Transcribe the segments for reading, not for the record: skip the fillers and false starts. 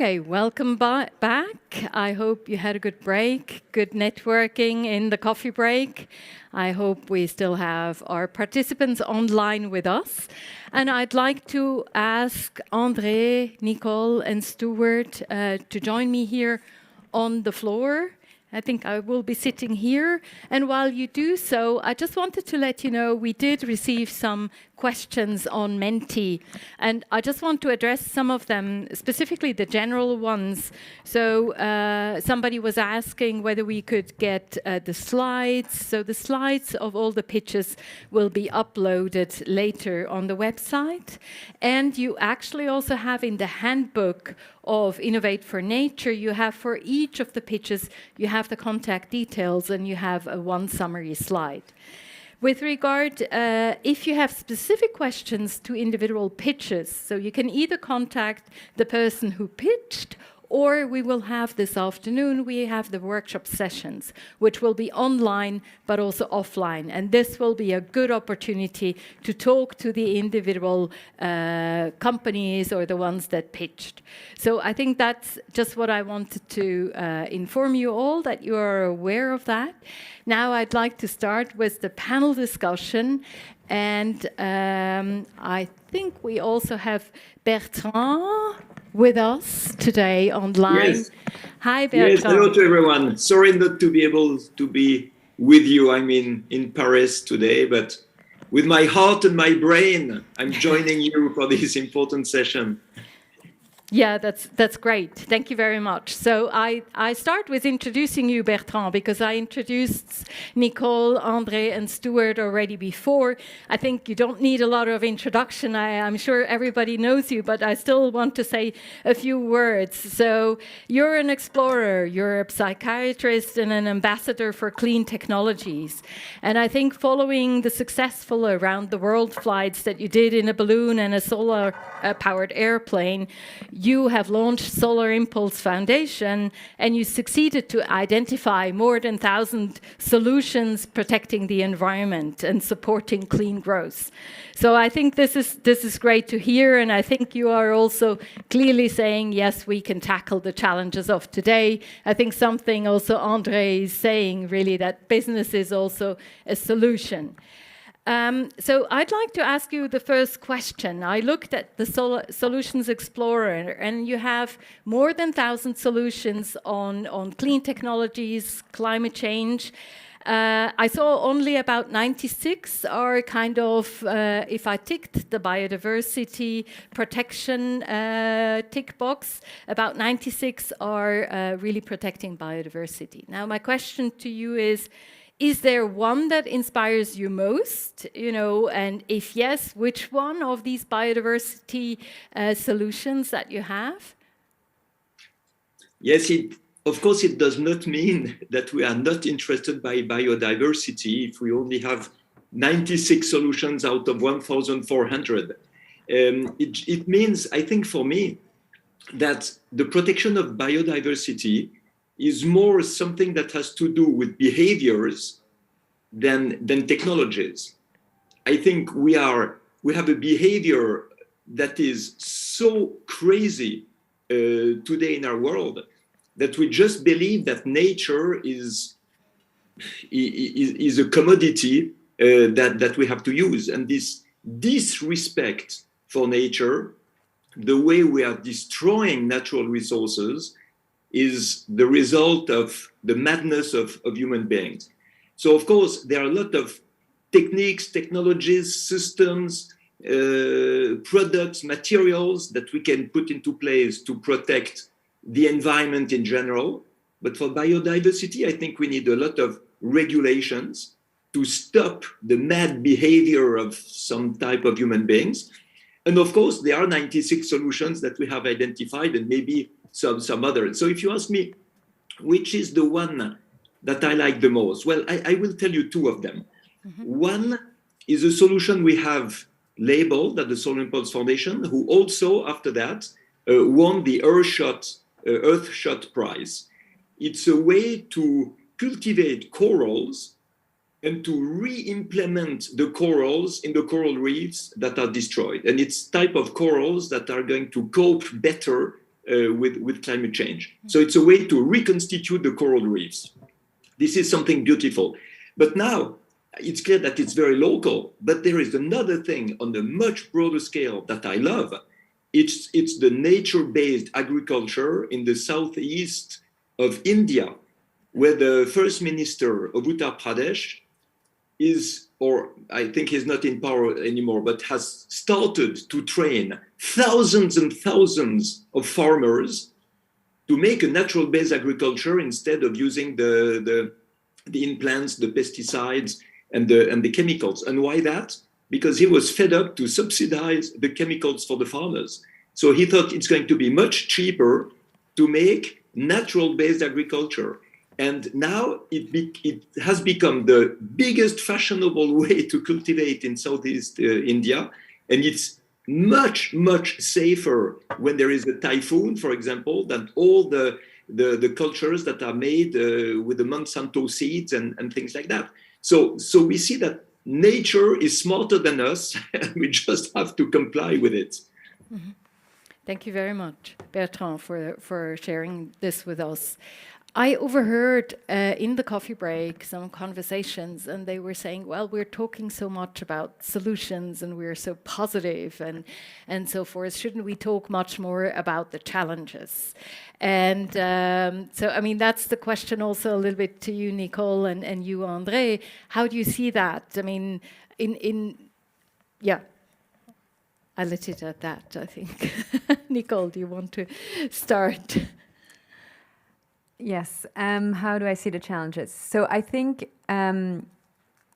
Okay, welcome back. I hope you had a good break, good networking in the coffee break. I hope we still have our participants online with us. And I'd like to ask André, Nicole, and Stuart to join me here on the floor. I think I will be sitting here. And while you do so, I just wanted to let you know we did receive some questions on Menti. And I just want to address some of them, specifically the general ones. So somebody was asking whether we could get the slides. So the slides of all the pitches will be uploaded later on the website. And you actually also have in the handbook of Innovate for Nature, you have for each of the pitches, you have the contact details and you have one summary slide. With regard, if you have specific questions to individual pitches, so you can either contact the person who pitched, or we will have this afternoon, we have the workshop sessions, which will be online, but also offline. And this will be a good opportunity to talk to the individual companies or the ones that pitched. So I think that's just what I wanted to inform you all, that you are aware of that. Now I'd like to start with the panel discussion. And I think we also have Bertrand with us today online. Yes. Hi, Bertrand. Yes, hello to everyone. Sorry not to be able to be with you. I'm in Paris today, but with my heart and my brain, I'm joining you for this important session. Yeah, that's great. Thank you very much. So I start with introducing you, Bertrand, because I introduced Nicole, André, and Stuart already before. I think you don't need a lot of introduction. I'm sure everybody knows you, but I still want to say a few words. So you're an explorer, you're a psychiatrist and an ambassador for clean technologies. And I think following the successful around-the-world flights that you did in a balloon and a solar-powered airplane, you have launched Solar Impulse Foundation, and you succeeded to identify more than 1,000 solutions protecting the environment and supporting clean growth. So I think this is great to hear, and I think you are also clearly saying, yes, we can tackle the challenges of today. I think something also André is saying, really, that business is also a solution. So I'd like to ask you the first question. I looked at the Solutions Explorer, and you have more than 1,000 solutions on clean technologies, climate change. I saw only about 96 are kind of, if I ticked the biodiversity protection tick box, about 96 are really protecting biodiversity. Now, my question to you is there one that inspires you most, and if yes, which one of these biodiversity solutions that you have? Yes, of course, it does not mean that we are not interested by biodiversity if we only have 96 solutions out of 1,400. It means, I think for me, that the protection of biodiversity is more something that has to do with behaviors than technologies. I think we have a behavior that is so crazy today in our world that we just believe that nature is a commodity that we have to use. And this disrespect for nature, the way we are destroying natural resources, is the result of the madness of human beings. So, of course, there are a lot of techniques, technologies, systems, products, materials that we can put into place to protect the environment in general. But for biodiversity, I think we need a lot of regulations to stop the mad behavior of some type of human beings. And of course, there are 96 solutions that we have identified, and maybe some others. So if you ask me, which is the one that I like the most? Well, I will tell you two of them. Mm-hmm. One is a solution we have labeled at the Solar Impulse Foundation, who also, after that, won the Earthshot Prize. It's a way to cultivate corals and to re-implement the corals in the coral reefs that are destroyed. And it's type of corals that are going to cope better with climate change. So it's a way to reconstitute the coral reefs. This is something beautiful. But now it's clear that it's very local, but there is another thing on a much broader scale that I love. It's the nature-based agriculture in the southeast of India, where the first minister of Uttar Pradesh is, or I think he's not in power anymore, but has started to train thousands and thousands of farmers to make a natural-based agriculture instead of using the implants, the pesticides, and the chemicals. And why that? Because he was fed up to subsidize the chemicals for the farmers. So he thought it's going to be much cheaper to make natural-based agriculture. And now it has become the biggest fashionable way to cultivate in Southeast India. And it's much, much safer when there is a typhoon, for example, than all the cultures that are made with the Monsanto seeds and things like that. So we see that nature is smarter than us, and we just have to comply with it. Mm-hmm. Thank you very much, Bertrand, for sharing this with us. I overheard in the coffee break some conversations, and they were saying, well, we're talking so much about solutions and we're so positive and so forth. Shouldn't we talk much more about the challenges? And so, I mean, that's the question also a little bit to you, Nicole, and you, André. How do you see that? I mean, yeah. I let it at that, I think. Nicole, do you want to start? Yes. How do I see the challenges? So I think, I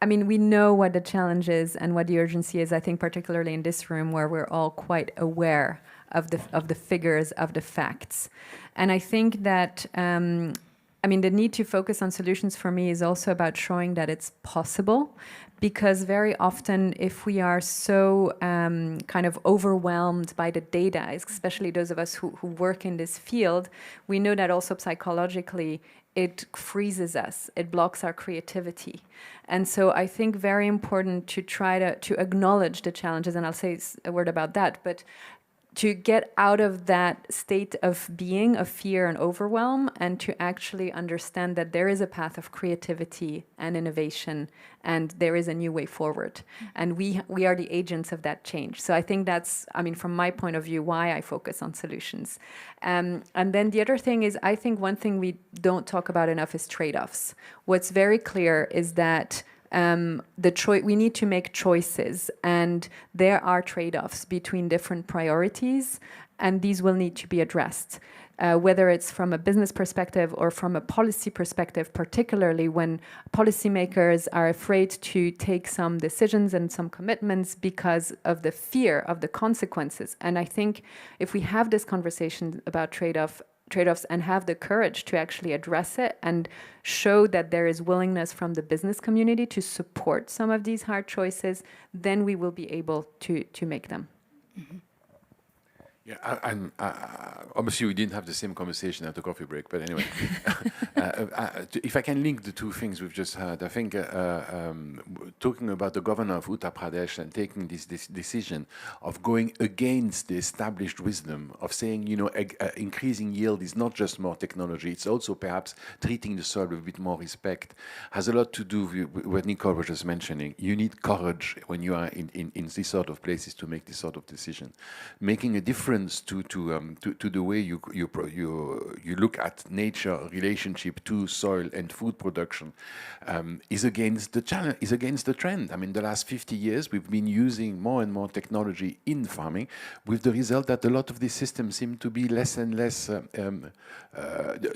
mean, we know what the challenge is and what the urgency is, I think, particularly in this room where we're all quite aware of the figures, of the facts. And I think that, I mean, the need to focus on solutions for me is also about showing that it's possible. Because very often, if we are so kind of overwhelmed by the data, especially those of us who work in this field, we know that also psychologically it freezes us, it blocks our creativity. And so I think very important to try to acknowledge the challenges, and I'll say a word about that, but to get out of that state of being, of fear and overwhelm, and to actually understand that there is a path of creativity and innovation, and there is a new way forward. And we are the agents of that change. So I think that's, I mean, from my point of view, why I focus on solutions. And then the other thing is, I think one thing we don't talk about enough is trade-offs. What's very clear is that we need to make choices, and there are trade-offs between different priorities, and these will need to be addressed. Whether it's from a business perspective or from a policy perspective, particularly when policymakers are afraid to take some decisions and some commitments because of the fear of the consequences. And I think if we have this conversation about trade-offs and have the courage to actually address it and show that there is willingness from the business community to support some of these hard choices, then we will be able to make them. Mm-hmm. Yeah, and obviously we didn't have the same conversation at the coffee break, but anyway, if I can link the two things we've just heard, I think talking about the governor of Uttar Pradesh and taking this decision of going against the established wisdom of saying, you know, increasing yield is not just more technology, it's also perhaps treating the soil with a bit more respect, has a lot to do with what Nicole was just mentioning. You need courage when you are in these sort of places to make this sort of decision. Making a difference to the way you look at nature relationship to soil and food production is against the challenge, is against the trend. I mean, the last 50 years we've been using more and more technology in farming, with the result that a lot of these systems seem to be less and less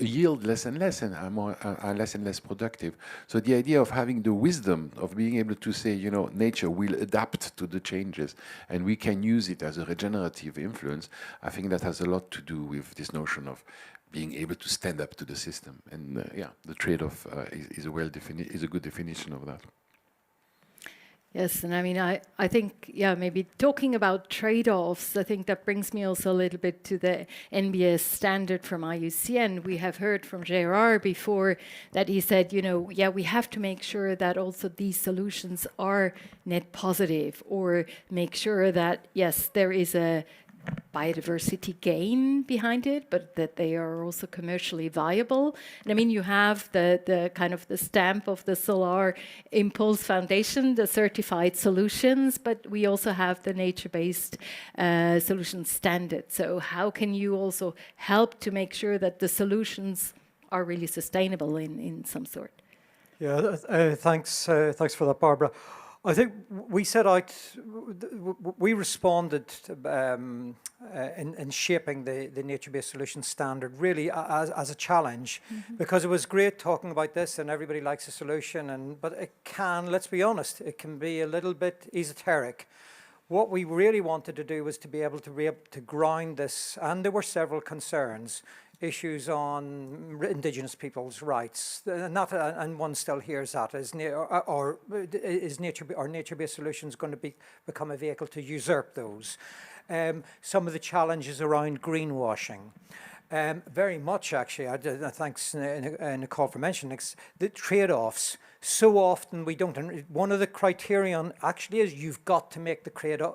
yield less and less and are less and less productive. So the idea of having the wisdom of being able to say, you know, nature will adapt to the changes and we can use it as a regenerative influence, I think that has a lot to do with this notion of being able to stand up to the system. And yeah, the trade-off is a good definition of that. Yes, and I mean, I think, yeah, maybe talking about trade-offs, I think that brings me also a little bit to the NBS standard from IUCN. We have heard from Gérard before that he said, you know, yeah, we have to make sure that also these solutions are net positive, or make sure that, yes, there is a biodiversity gain behind it, but that they are also commercially viable. And I mean, you have the kind of the stamp of the Solar Impulse Foundation, the certified solutions, but we also have the nature-based solutions standard. So how can you also help to make sure that the solutions are really sustainable in some sort? Yeah, thanks for that, Barbara. I think we set out, we responded in shaping the nature-based solutions standard really as a challenge, because it was great talking about this and everybody likes a solution, but it can, let's be honest, it can be a little bit esoteric. What we really wanted to do was to be able to ground this, and there were several concerns, issues on Indigenous people's rights, and one still hears that, is nature-based solutions going to become a vehicle to usurp those? Some of the challenges around greenwashing. Very much, actually, thanks Nicole for mentioning the trade-offs. So often we don't, one of the criterion actually is you've got to make the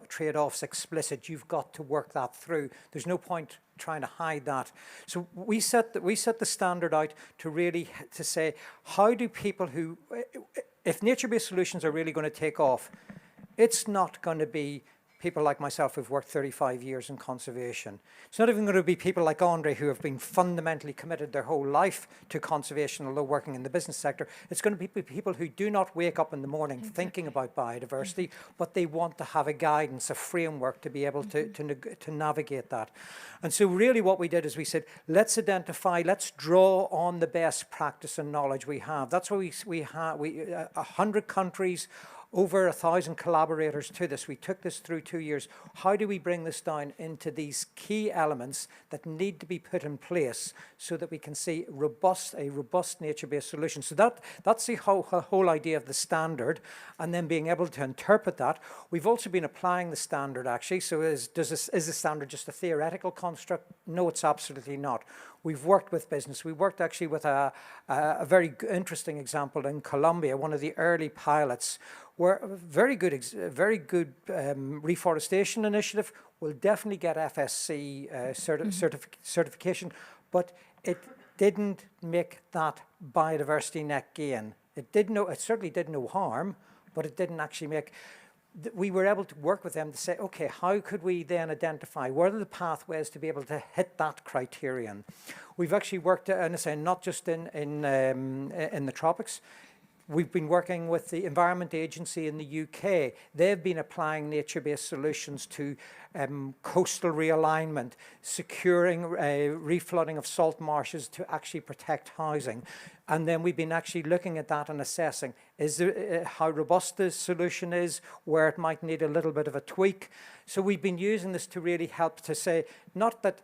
trade-offs explicit. You've got to work that through. There's no point trying to hide that. So we set the standard out to say, how do people who, if nature-based solutions are really going to take off, it's not going to be people like myself who've worked 35 years in conservation. It's not even going to be people like Andre who have been fundamentally committed their whole life to conservation, although working in the business sector. It's going to be people who do not wake up in the morning thinking about biodiversity, but they want to have a guidance, a framework to be able to navigate that. And so really what we did is we said, let's identify, let's draw on the best practice and knowledge we have. That's why we have 100 countries, over 1,000 collaborators to this. We took this through 2 years. How do we bring this down into these key elements that need to be put in place so that we can see a robust nature-based solution? So that's the whole idea of the standard, and then being able to interpret that. We've also been applying the standard, actually. So is the standard just a theoretical construct? No, it's absolutely not. We've worked with business. We worked actually with a very interesting example in Colombia, one of the early pilots, where a very good reforestation initiative will definitely get FSC certification, but it didn't make that biodiversity net gain. It certainly did no harm, but it didn't actually make. We were able to work with them to say, okay, how could we then identify what are the pathways to be able to hit that criterion? We've actually worked, and I say not just in the tropics. We've been working with the Environment Agency in the UK. They've been applying nature-based solutions to coastal realignment, securing reflooding of salt marshes to actually protect housing. And then we've been actually looking at that and assessing how robust the solution is, where it might need a little bit of a tweak. So we've been using this to really help to say, not that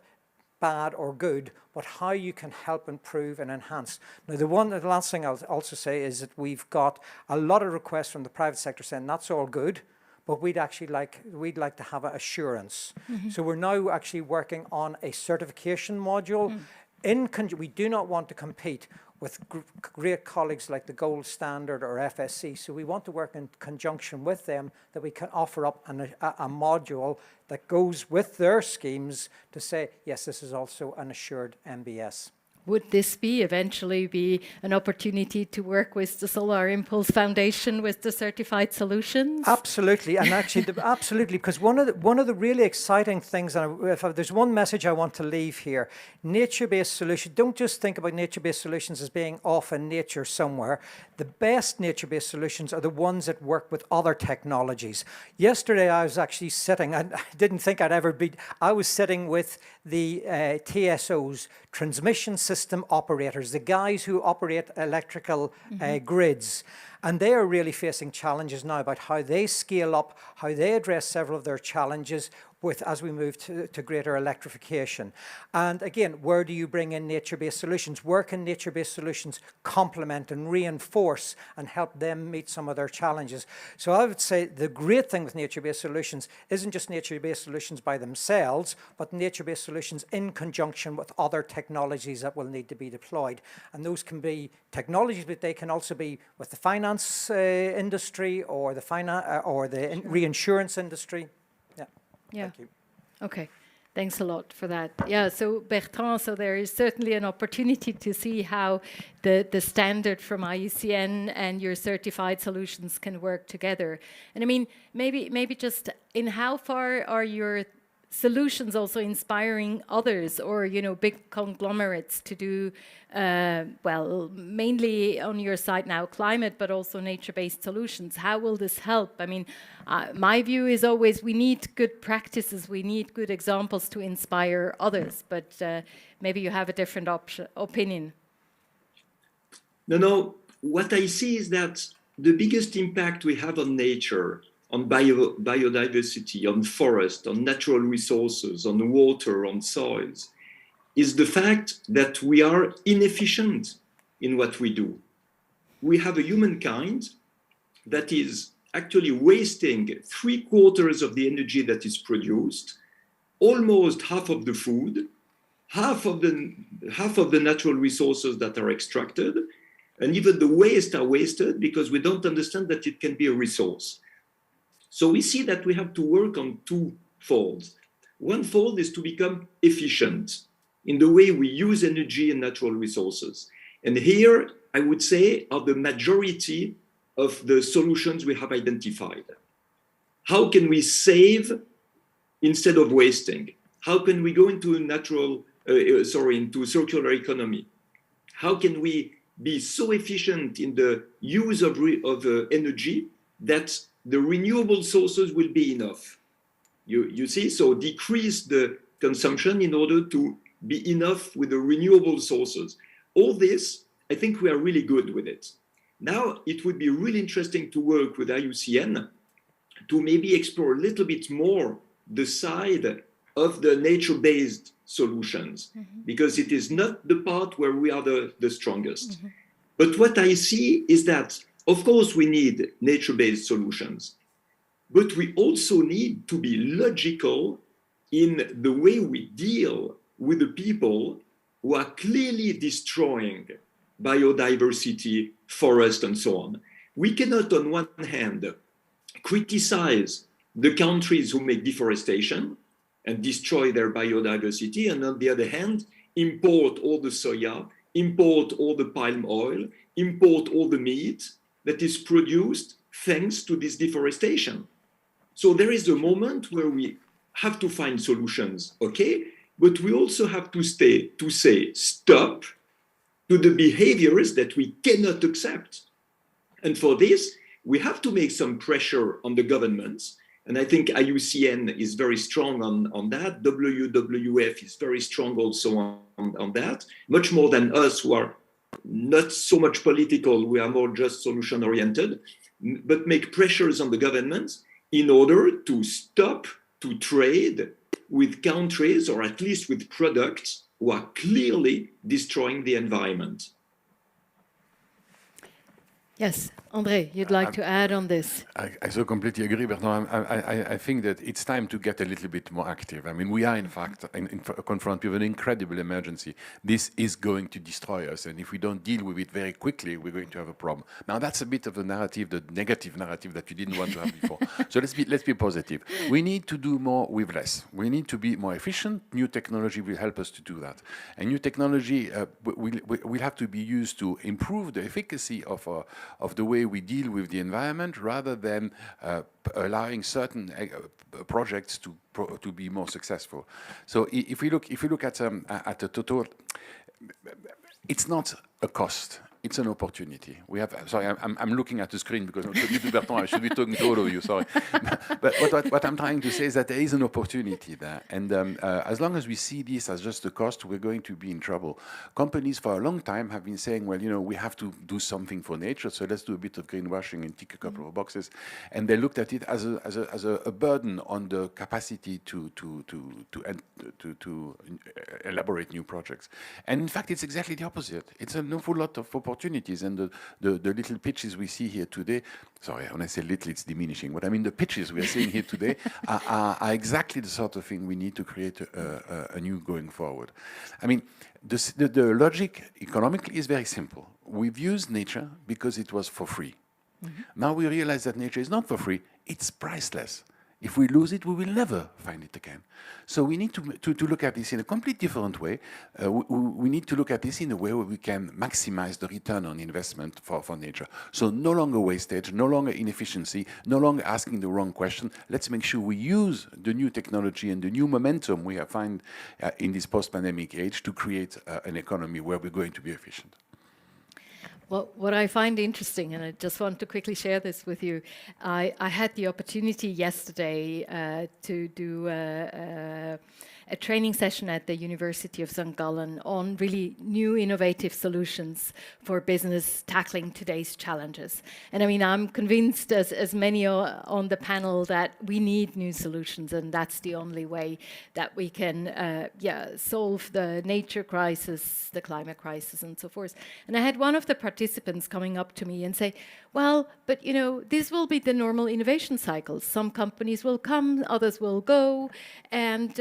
bad or good, but how you can help improve and enhance. Now, the last thing I'll also say is that we've got a lot of requests from the private sector saying that's all good, but we'd like to have assurance. So we're now actually working on a certification module. We do not want to compete with great colleagues like the Gold Standard or FSC. So we want to work in conjunction with them, that we can offer up a module that goes with their schemes to say, yes, this is also an assured MBS. Would this eventually be an opportunity to work with the Solar Impulse Foundation with the certified solutions? Absolutely, and actually, absolutely, because one of the really exciting things, and if there's one message I want to leave here, nature-based solutions. Don't just think about nature-based solutions as being off in nature somewhere. The best nature-based solutions are the ones that work with other technologies. Yesterday, I was actually sitting. I didn't think I'd ever be. I was sitting with the TSOs, transmission system operators, the guys who operate electrical grids. And they are really facing challenges now about how they scale up, how they address several of their challenges as we move to greater electrification. And again, where do you bring in nature-based solutions? Where can nature-based solutions complement and reinforce and help them meet some of their challenges? So I would say the great thing with nature-based solutions isn't just nature-based solutions by themselves, but nature-based solutions in conjunction with other technologies that will need to be deployed. And those can be technologies, but they can also be with the finance industry or the reinsurance industry. Yeah. Thank you. Okay. Thanks a lot for that. Yeah, so Bertrand, so there is certainly an opportunity to see how the standard from IUCN and your certified solutions can work together. And I mean, maybe just in how far are your solutions also inspiring others or, big conglomerates to do, well, mainly on your side now, climate, but also nature-based solutions? How will this help? I mean, my view is always we need good practices, we need good examples to inspire others, but maybe you have a different opinion. No, what I see is that the biggest impact we have on nature, on biodiversity, on forest, on natural resources, on water, on soils, is the fact that we are inefficient in what we do. We have a humankind that is actually wasting 3/4 of the energy that is produced, almost half of the food, half of the natural resources that are extracted, and even the waste are wasted because we don't understand that it can be a resource. So we see that we have to work on two folds. One fold is to become efficient in the way we use energy and natural resources. And here, I would say, are the majority of the solutions we have identified. How can we save instead of wasting? How can we go into into circular economy? How can we be so efficient in the use of energy that the renewable sources will be enough? You see, so decrease the consumption in order to be enough with the renewable sources. All this, I think we are really good with it. Now, it would be really interesting to work with IUCN to maybe explore a little bit more the side of the nature-based solutions, because it is not the part where we are the strongest. But what I see is that, of course, we need nature-based solutions, but we also need to be logical in the way we deal with the people who are clearly destroying biodiversity, forest, and so on. We cannot, on one hand, criticize the countries who make deforestation and destroy their biodiversity, and on the other hand, import all the soya, import all the palm oil, import all the meat that is produced thanks to this deforestation. So there is a moment where we have to find solutions, okay? But we also have to say stop to the behaviors that we cannot accept. And for this, we have to make some pressure on the governments. And I think IUCN is very strong on that. WWF is very strong also on that, much more than us who are not so much political, we are more just solution oriented, but make pressures on the governments in order to stop to trade with countries, or at least with products, who are clearly destroying the environment. Yes, André, you'd like to add on this? I so completely agree, Bertrand. I think that it's time to get a little bit more active. I mean, we are in fact confronted with an incredible emergency. This is going to destroy us, and if we don't deal with it very quickly, we're going to have a problem. Now, that's a bit of the narrative, the negative narrative that you didn't want to have before. So let's be positive. We need to do more with less. We need to be more efficient. New technology will help us to do that. And new technology will have to be used to improve the efficacy of the way we deal with the environment, rather than allowing certain projects to be more successful. So if we look at the total, it's not a cost. It's an opportunity. We have. Sorry, I'm looking at the screen because I'm talking to Bertrand. I should be talking to all of you. Sorry, but what I'm trying to say is that there is an opportunity there, and as long as we see this as just a cost, we're going to be in trouble. Companies for a long time have been saying, well, we have to do something for nature, so let's do a bit of greenwashing and tick a couple of boxes, and they looked at it as a burden on the capacity to elaborate new projects. And in fact, it's exactly the opposite. It's an awful lot of opportunities, and the little pitches we see here today, sorry, when I say little, it's diminishing. What I mean, the pitches we are seeing here today are exactly the sort of thing we need to create a new going forward. I mean, the logic economically is very simple. We've used nature because it was for free. Now we realize that nature is not for free, it's priceless. If we lose it, we will never find it again. So we need to look at this in a completely different way. We need to look at this in a way where we can maximize the return on investment for nature. So no longer wastage, no longer inefficiency, no longer asking the wrong question. Let's make sure we use the new technology and the new momentum we have found in this post-pandemic age to create an economy where we're going to be efficient. Well, what I find interesting, and I just want to quickly share this with you, I had the opportunity yesterday to do a training session at the University of St. Gallen on really new innovative solutions for business tackling today's challenges. And I mean, I'm convinced, as many on the panel, that we need new solutions, and that's the only way that we can solve the nature crisis, the climate crisis, and so forth. And I had one of the participants coming up to me and say, well, but you know, this will be the normal innovation cycles. Some companies will come, others will go, and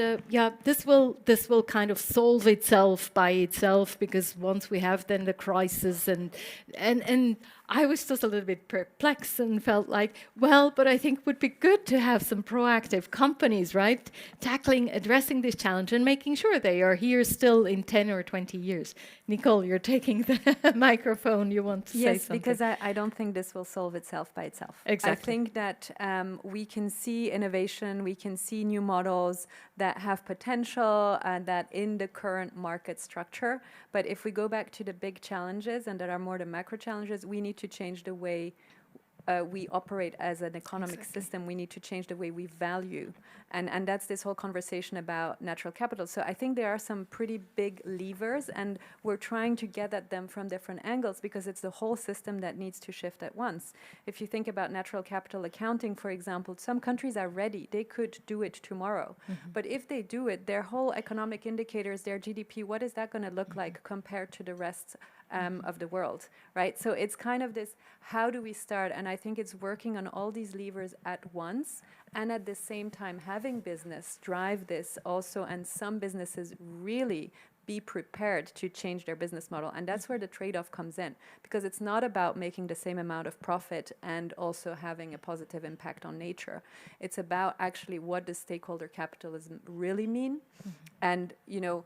this will kind of solve itself by itself, because once we have then the crisis, and I was just a little bit perplexed and felt like, well, but I think it would be good to have some proactive companies, right, addressing this challenge and making sure they are here still in 10 or 20 years. Nicole, you're taking the microphone. You want to say something? Yes, because I don't think this will solve itself by itself. Exactly. I think that we can see innovation, we can see new models that have potential and that in the current market structure. But if we go back to the big challenges and that are more the macro challenges, we need to change the way we operate as an economic system. We need to change the way we value. And that's this whole conversation about natural capital. So I think there are some pretty big levers, and we're trying to get at them from different angles, because it's the whole system that needs to shift at once. If you think about natural capital accounting, for example, some countries are ready. They could do it tomorrow. Mm-hmm. But if they do it, their whole economic indicators, their GDP, what is that going to look like compared to the rest of the world, right? So it's kind of this, how do we start? And I think it's working on all these levers at once, and at the same time having business drive this also, and some businesses really be prepared to change their business model. And that's where the trade-off comes in, because it's not about making the same amount of profit and also having a positive impact on nature. It's about actually what does stakeholder capitalism really mean? Mm-hmm. And, you know,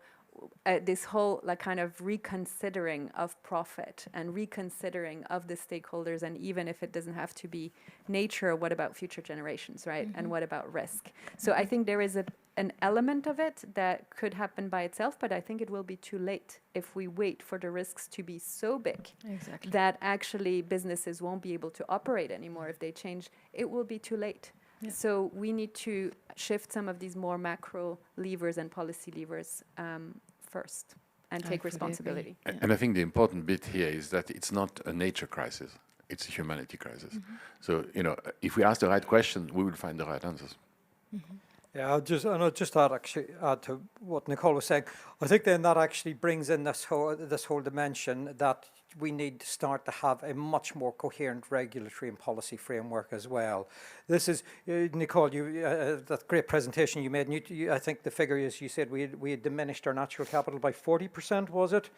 this whole kind of reconsidering of profit and reconsidering of the stakeholders, and even if it doesn't have to be nature, what about future generations, right? Mm-hmm. And what about risk? So I think there is an element of it that could happen by itself, but I think it will be too late if we wait for the risks to be so big that actually businesses won't be able to operate anymore. If they change, it will be too late. Yeah. So we need to shift some of these more macro levers and policy levers first, and take responsibility. And I think the important bit here is that it's not a nature crisis, it's a humanity crisis. Mm-hmm. So, you know, if we ask the right questions, we will find the right answers. Mm-hmm. Yeah, I'll just add to what Nicole was saying. I think then that actually brings in this whole dimension that we need to start to have a much more coherent regulatory and policy framework as well. This is, Nicole, that great presentation you made, and I think the figure is, you said we had diminished our natural capital by 40%, was it?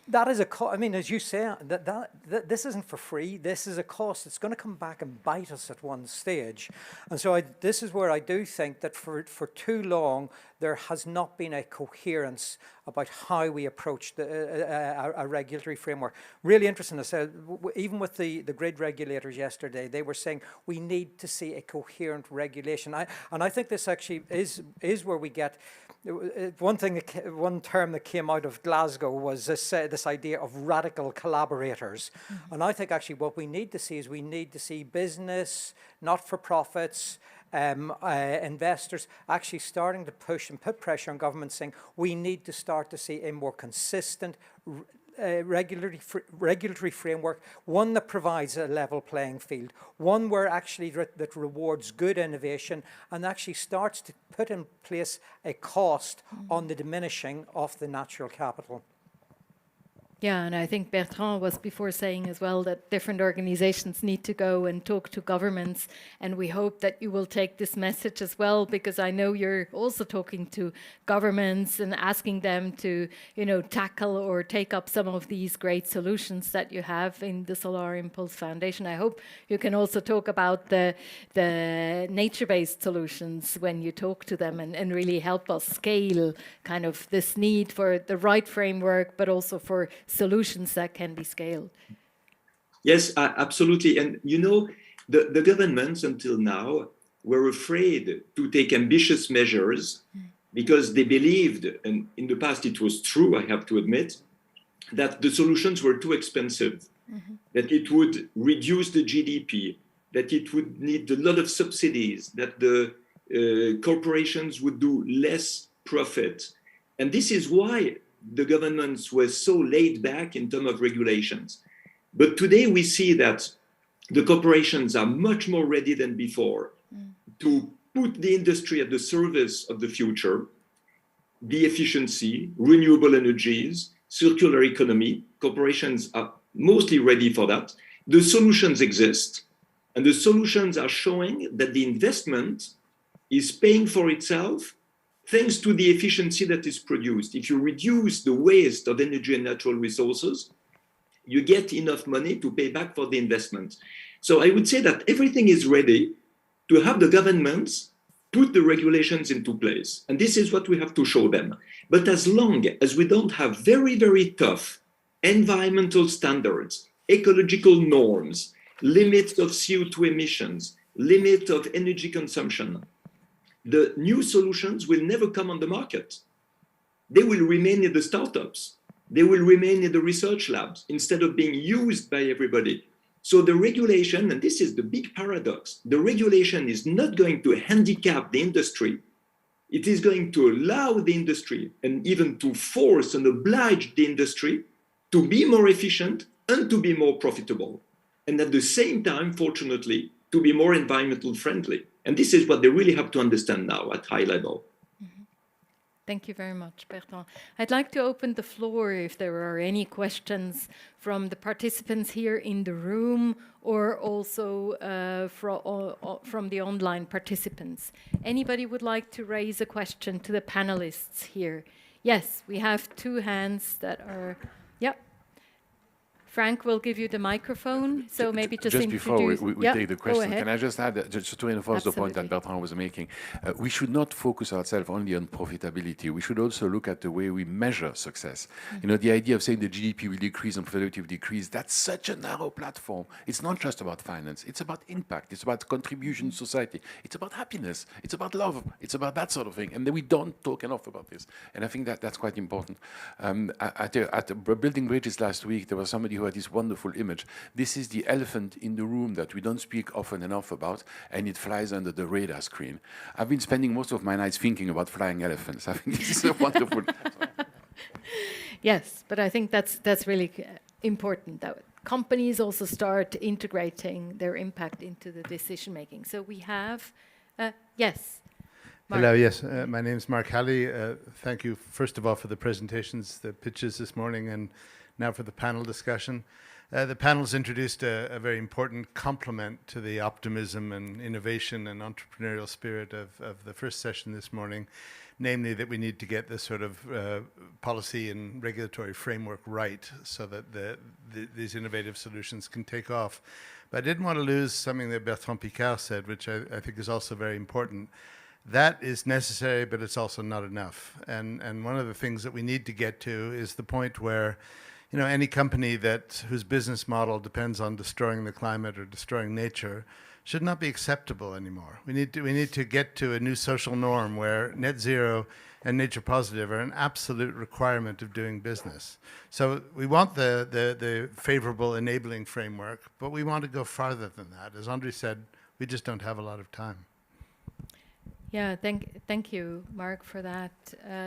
That is I mean, as you say, that this isn't for free. This is a cost. It's going to come back and bite us at one stage. And so this is where I do think that for too long, there has not been a coherence about how we approach a regulatory framework. Really interesting. I said, even with the grid regulators yesterday, they were saying we need to see a coherent regulation. And I think this actually is where we get one term that came out of Glasgow was this idea of radical collaborators. Mm-hmm. And I think actually what we need to see is we need to see business, not-for-profits, investors actually starting to push and put pressure on governments, saying we need to start to see a more consistent regulatory framework, one that provides a level playing field, one where actually that rewards good innovation and actually starts to put in place a cost on the diminishing of the natural capital. Yeah, and I think Bertrand was before saying as well that different organizations need to go and talk to governments, and we hope that you will take this message as well, because I know you're also talking to governments and asking them to, tackle or take up some of these great solutions that you have in the Solar Impulse Foundation. I hope you can also talk about the nature-based solutions when you talk to them and really help us scale kind of this need for the right framework, but also for solutions that can be scaled. Yes, absolutely. And the governments until now were afraid to take ambitious measures because they believed, and in the past it was true, I have to admit, that the solutions were too expensive, that it would reduce the GDP, that it would need a lot of subsidies, that the corporations would do less profit. And this is why the governments were so laid back in terms of regulations. But today we see that the corporations are much more ready than before to put the industry at the service of the future, the efficiency, renewable energies, circular economy. Corporations are mostly ready for that. The solutions exist, and the solutions are showing that the investment is paying for itself thanks to the efficiency that is produced. If you reduce the waste of energy and natural resources, you get enough money to pay back for the investment. So I would say that everything is ready to have the governments put the regulations into place. And this is what we have to show them. But as long as we don't have very, very tough environmental standards, ecological norms, limits of CO2 emissions, limit of energy consumption, the new solutions will never come on the market. They will remain in the startups. They will remain in the research labs instead of being used by everybody. So the regulation, and this is the big paradox, the regulation is not going to handicap the industry. It is going to allow the industry and even to force and oblige the industry to be more efficient and to be more profitable. And at the same time, fortunately, to be more environmental friendly. And this is what they really have to understand now at high level. Thank you very much, Bertrand. I'd like to open the floor if there are any questions from the participants here in the room or also from the online participants. Anybody would like to raise a question to the panelists here? Yes, we have two hands that are, yep. Frank will give you the microphone, so maybe just introduce. Before we take the question, can I just add, just to reinforce the point that Bertrand was making, we should not focus ourselves only on profitability. We should also look at the way we measure success. The idea of saying the GDP will decrease and profitability will decrease, that's such a narrow platform. It's not just about finance. It's about impact. It's about contribution to society. It's about happiness. It's about love. It's about that sort of thing. And then we don't talk enough about this. And I think that's quite important. At Building Bridges last week, there was somebody who had this wonderful image. This is the elephant in the room that we don't speak often enough about, and it flies under the radar screen. I've been spending most of my nights thinking about flying elephants. I think this is a wonderful. Yes, but I think that's really important that companies also start integrating their impact into the decision making. So we have, yes. Mark. Hello, yes, my name is Mark Halley. Thank you, first of all, for the presentations, the pitches this morning, and now for the panel discussion. The panel's introduced a very important complement to the optimism and innovation and entrepreneurial spirit of the first session this morning, namely that we need to get this sort of policy and regulatory framework right so that these innovative solutions can take off. But I didn't want to lose something that Bertrand Piccard said, which I think is also very important. That is necessary, but it's also not enough. And one of the things that we need to get to is the point where any company whose business model depends on destroying the climate or destroying nature should not be acceptable anymore. We need to get to a new social norm where net zero and nature positive are an absolute requirement of doing business. So we want the favorable enabling framework, but we want to go farther than that. As Andre said, we just don't have a lot of time. Yeah, thank you, Mark, for that.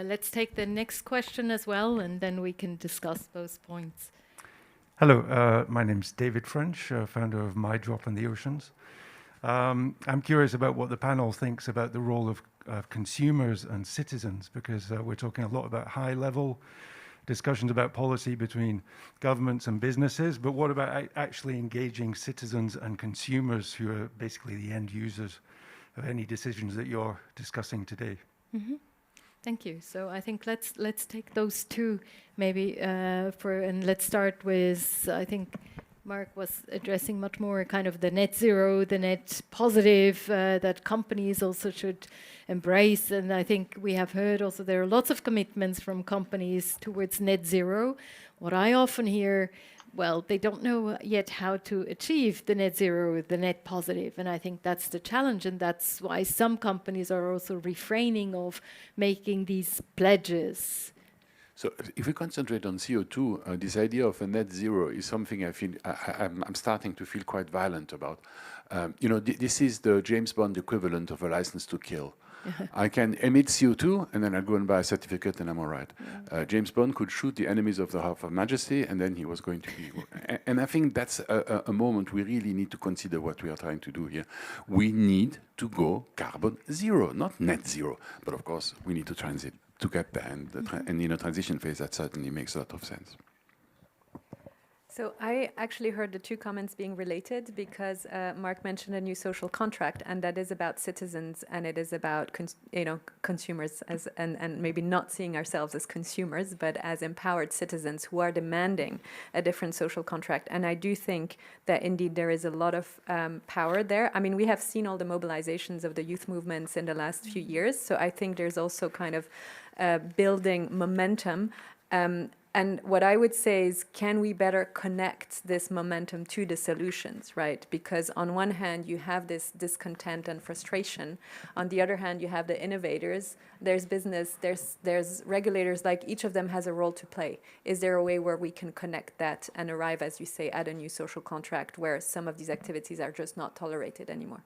Let's take the next question as well, and then we can discuss those points. Hello, my name's David French, founder of My Drop in the Oceans. I'm curious about what the panel thinks about the role of consumers and citizens, because we're talking a lot about high-level discussions about policy between governments and businesses, but what about actually engaging citizens and consumers who are basically the end users of any decisions that you're discussing today? Mm-hmm. Thank you. So I think let's take those two maybe and let's start with, I think Mark was addressing much more kind of the net zero, the net positive that companies also should embrace. And I think we have heard also there are lots of commitments from companies towards net zero. What I often hear, well, they don't know yet how to achieve the net zero, the net positive. And I think that's the challenge. And that's why some companies are also refraining of making these pledges. So if we concentrate on CO2, this idea of a net zero is something I feel I'm starting to feel quite violent about. This is the James Bond equivalent of a license to kill. I can emit CO2 and then I go and buy a certificate and I'm all right. James Bond could shoot the enemies of the Half of Majesty and then he was going to be... And I think that's a moment we really need to consider what we are trying to do here. We need to go carbon zero, not net zero. But of course, we need to transit to get there. And in a transition phase, that certainly makes a lot of sense. So I actually heard the two comments being related because Mark mentioned a new social contract, and that is about citizens and it is about consumers and maybe not seeing ourselves as consumers, but as empowered citizens who are demanding a different social contract. And I do think that indeed there is a lot of power there. I mean, we have seen all the mobilizations of the youth movements in the last few years. So I think there's also kind of building momentum. And what I would say is, can we better connect this momentum to the solutions, right? Because on one hand, you have this discontent and frustration. On the other hand, you have the innovators. There's business, there's regulators, like each of them has a role to play. Is there a way where we can connect that and arrive, as you say, at a new social contract where some of these activities are just not tolerated anymore?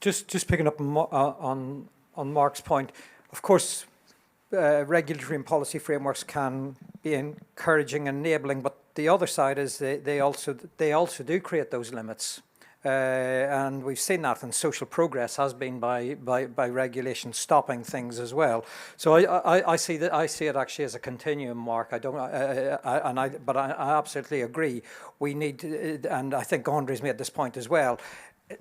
Just picking up on Mark's point, of course, regulatory and policy frameworks can be encouraging and enabling, but the other side is they also do create those limits, and we've seen that, and social progress has been by regulation stopping things as well. So I see it actually as a continuum, Mark. But I absolutely agree. We need to, and I think Andre's made this point as well.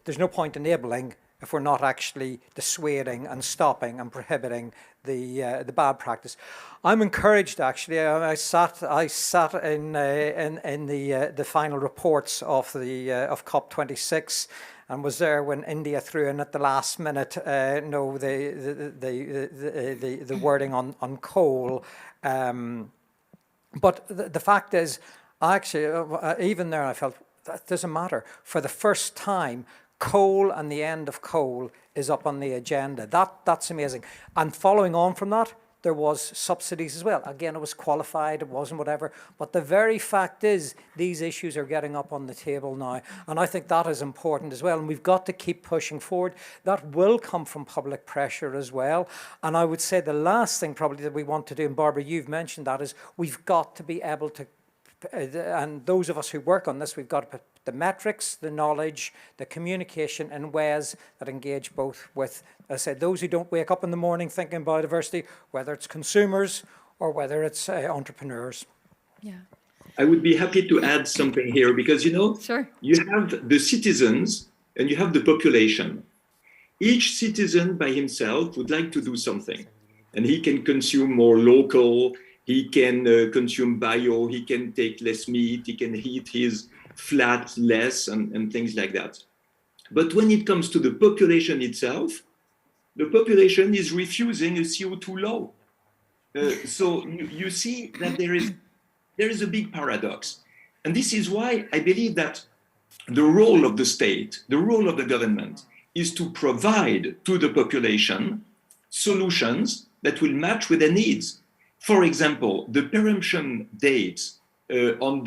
There's no point enabling if we're not actually dissuading and stopping and prohibiting the bad practice. I'm encouraged actually. I sat in the final reports of COP26 and was there when India threw in at the last minute the wording on coal. But the fact is, actually, even there I felt that doesn't matter. For the first time, coal and the end of coal is up on the agenda. That's amazing. And following on from that, there was subsidies as well. Again, it was qualified, it wasn't whatever. But the very fact is, these issues are getting up on the table now. And I think that is important as well. And we've got to keep pushing forward. That will come from public pressure as well. And I would say the last thing probably that we want to do, and Barbara, you've mentioned that, is we've got to be able to, and those of us who work on this, we've got to put the metrics, the knowledge, the communication in ways that engage both with, as I said, those who don't wake up in the morning thinking biodiversity, whether it's consumers or whether it's entrepreneurs. Yeah. I would be happy to add something here because, Sure. You have the citizens and you have the population. Each citizen by himself would like to do something, and he can consume more local, he can consume bio, he can take less meat, he can heat his flat less and things like that. But when it comes to the population itself, the population is refusing a CO2 law. So you see that there is a big paradox. And this is why I believe that the role of the state, the role of the government, is to provide to the population solutions that will match with their needs. For example, the péremption date on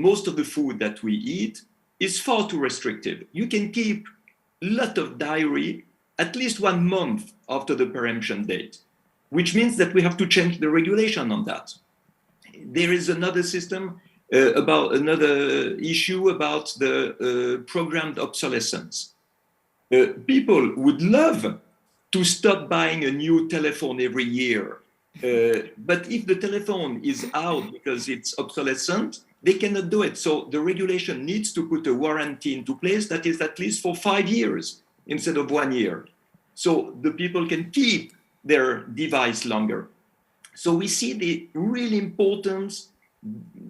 most of the food that we eat is far too restrictive. You can keep a lot of dairy at least 1 month after the péremption date, which means that we have to change the regulation on that. There is another system about another issue about the programmed obsolescence. People would love to stop buying a new telephone every year But if the telephone is out because it's obsolescent, they cannot do it. So the regulation needs to put a warranty into place that is at least for 5 years instead of 1 year. So the people can keep their device longer. So we see the real importance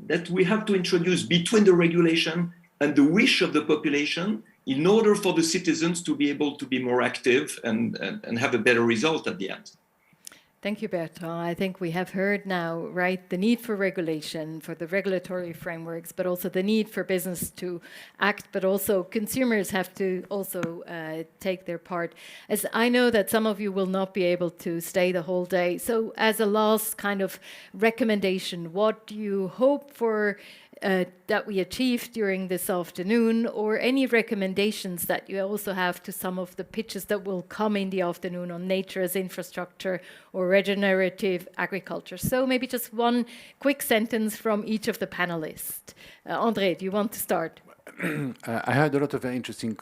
that we have to introduce between the regulation and the wish of the population in order for the citizens to be able to be more active and have a better result at the end. Thank you, Bertrand. I think we have heard now, right, the need for regulation, for the regulatory frameworks, but also the need for business to act, but also consumers have to also take their part. As I know that some of you will not be able to stay the whole day. So as a last kind of recommendation, what do you hope for that we achieved during this afternoon, or any recommendations that you also have to some of the pitches that will come in the afternoon on nature as infrastructure or regenerative agriculture? So maybe just one quick sentence from each of the panelists. André, do you want to start? I had a lot of very interesting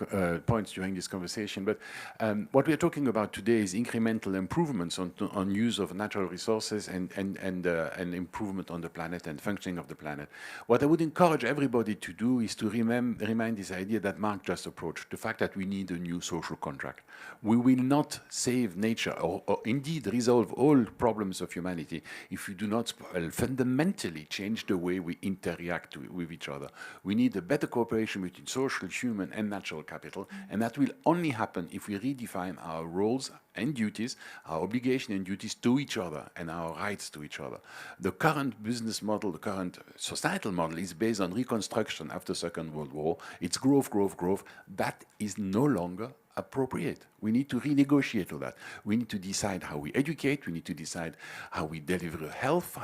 points during this conversation, but what we are talking about today is incremental improvements on use of natural resources and improvement on the planet and functioning of the planet. What I would encourage everybody to do is to remind this idea that Mark just approached, the fact that we need a new social contract. We will not save nature or indeed resolve all problems of humanity if we do not fundamentally change the way we interact with each other. We need a better cooperation between social, human, and natural capital, and that will only happen if we redefine our roles and duties, our obligations and duties to each other, and our rights to each other. The current business model, the current societal model is based on reconstruction after Second World War. It's growth, growth, growth. That is no longer appropriate. We need to renegotiate all that. We need to decide how we educate. We need to decide how we deliver health.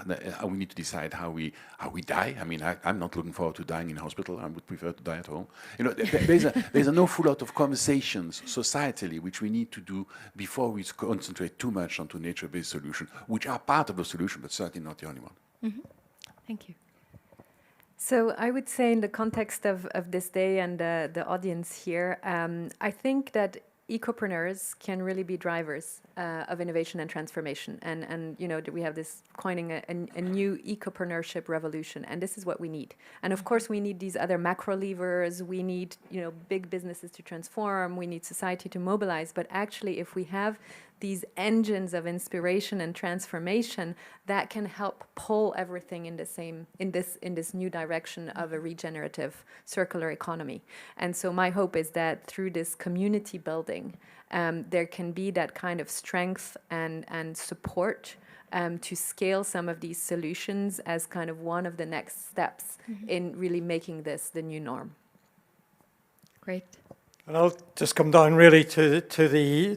We need to decide how we die. I mean, I'm not looking forward to dying in hospital. I would prefer to die at home. You know, there's an awful lot of conversations societally which we need to do before we concentrate too much onto nature-based solutions, which are part of the solution, but certainly not the only one. Mm-hmm. Thank you. So I would say in the context of this day and the audience here, I think that ecopreneurs can really be drivers of innovation and transformation. And you know, we have this coining a new ecopreneurship revolution, and this is what we need. And of course, we need these other macro levers. We need, you know, big businesses to transform. We need society to mobilize. But actually, if we have these engines of inspiration and transformation, that can help pull everything in this new direction of a regenerative circular economy. And so my hope is that through this community building, there can be that kind of strength and support to scale some of these solutions as kind of one of the next steps in really making this the new norm. Great. And I'll just come down really to the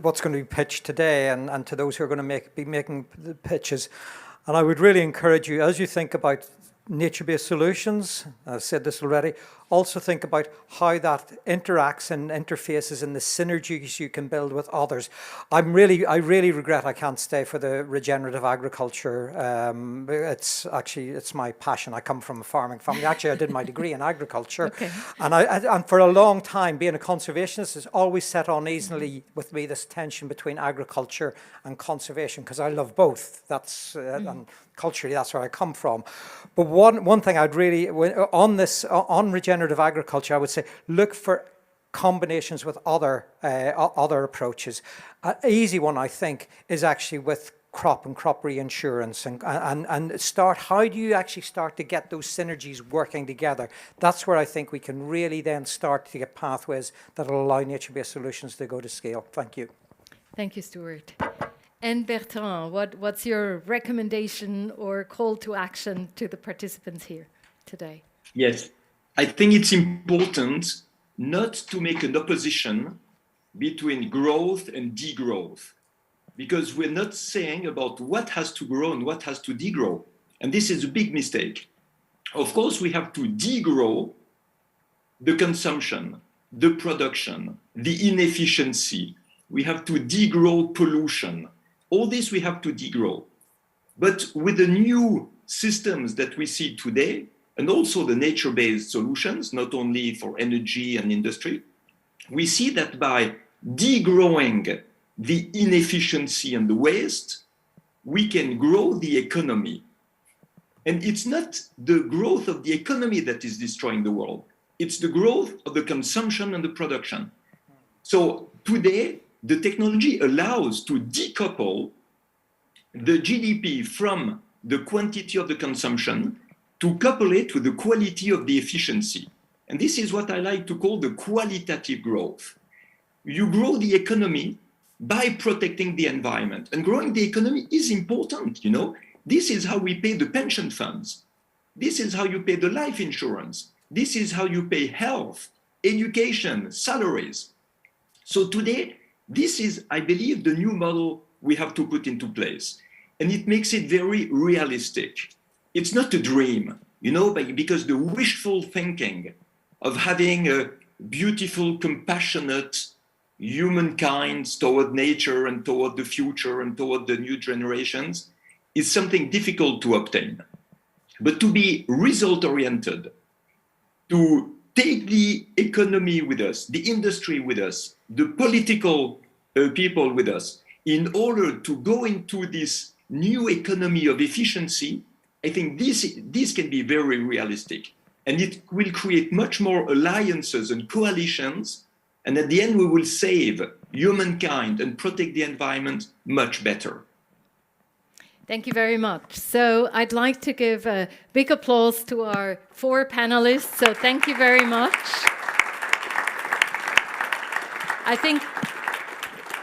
what's going to be pitched today, and to those who are going to be making the pitches. And I would really encourage you, as you think about nature-based solutions, I've said this already, also think about how that interacts and interfaces and the synergies you can build with others. I really regret I can't stay for the regenerative agriculture. It's my passion. I come from a farming family. Actually, I did my degree in agriculture. Okay. And for a long time, being a conservationist has always set uneasily with me this tension between agriculture and conservation, because I love both. That's and culturally, that's where I come from. But one thing I'd really, on regenerative agriculture, I would say look for combinations with other approaches. An easy one, I think, is actually with crop and crop reinsurance, and start. How do you actually start to get those synergies working together? That's where I think we can really then start to get pathways that will allow nature-based solutions to go to scale. Thank you. Thank you, Stuart. And Bertrand, what's your recommendation or call to action to the participants here today? Yes, I think it's important not to make an opposition between growth and degrowth, because we're not saying about what has to grow and what has to degrow. And this is a big mistake. Of course, we have to degrow the consumption, the production, the inefficiency. We have to degrow pollution. All this we have to degrow. But with the new systems that we see today, and also the nature-based solutions, not only for energy and industry, we see that by degrowing the inefficiency and the waste, we can grow the economy. And it's not the growth of the economy that is destroying the world. It's the growth of the consumption and the production. So today, the technology allows to decouple the GDP from the quantity of the consumption to couple it with the quality of the efficiency. And this is what I like to call the qualitative growth. You grow the economy by protecting the environment. And growing the economy is important, you know. This is how we pay the pension funds. This is how you pay the life insurance. This is how you pay health, education, salaries. So today, this is, I believe, the new model we have to put into place. And it makes it very realistic. It's not a dream, you know, because the wishful thinking of having a beautiful, compassionate humankind toward nature and toward the future and toward the new generations is something difficult to obtain. But to be result-oriented, to take the economy with us, the industry with us, the political people with us, in order to go into this new economy of efficiency, I think this can be very realistic. And it will create much more alliances and coalitions. And at the end, we will save humankind and protect the environment much better. Thank you very much. So I'd like to give a big applause to our 4 panelists. So thank you very much. I think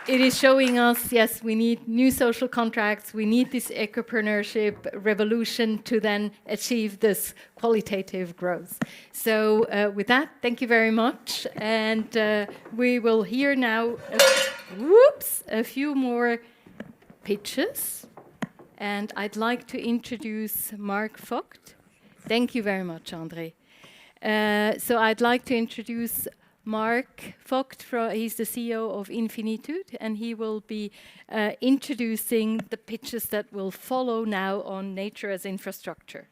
it is showing us, yes, we need new social contracts. We need this ecopreneurship revolution to then achieve this qualitative growth. So with that, thank you very much. And we will hear now, a few more pitches. And I'd like to introduce Mark Vogt. Thank you very much, André. So I'd like to introduce Mark Vogt. He's the CEO of Infinitude, and he will be introducing the pitches that will follow now on nature as infrastructure.